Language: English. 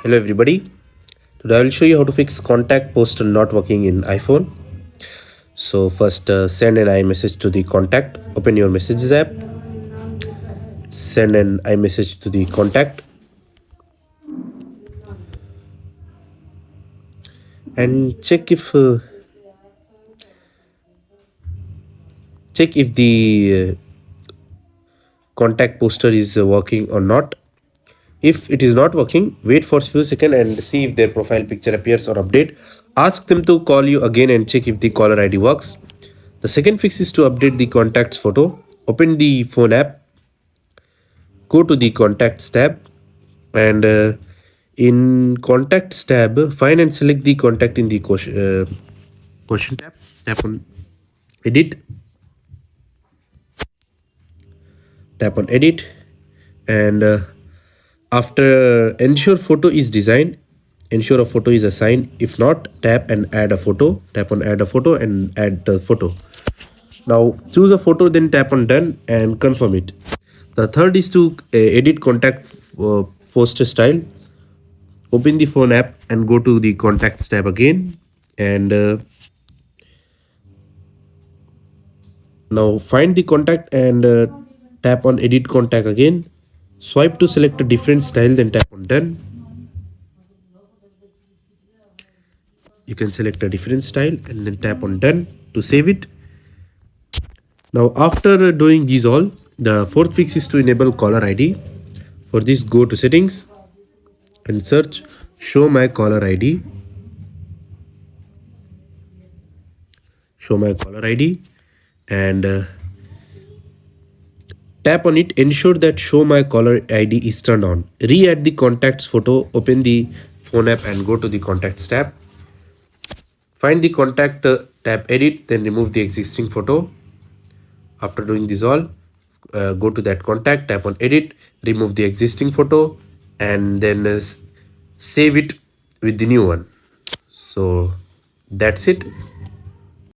Hello everybody. Today I will show you how to fix contact poster not working in iPhone. So first send an iMessage to the contact. Open your messages app. Send an iMessage to the contact and check if the contact poster is working or not. If it is not working, wait for a few seconds and see if their profile picture appears or update. Ask them to call you again and check if the caller ID works. The second fix is to update the contacts photo. Open the phone app, go to the contacts tab, and in contacts tab, find and select the contact in the question tab. Tap on edit, tap on edit, and after ensure photo is designed, ensure a photo is assigned. If not, tap and add a photo. Tap on add a photo and add the photo. Now choose a photo, then tap on done and confirm it. The third is to edit contact poster style. Open the phone app and go to the contacts tab again, and now find the contact and tap on edit contact again. Swipe to select a different style, then tap on done. You can select a different style and then tap on done to save it. Now after doing these all, the fourth fix is to enable caller ID. For this, go to settings and search show my caller ID. Show my caller ID and tap on it. Ensure that show my caller ID is turned on. Re-add the contacts photo. Open the phone app and go to the contacts tab. Find the contact tab, edit, then remove the existing photo. After doing this all, go to that contact, tap on edit, remove the existing photo, and then save it with the new one. So that's it.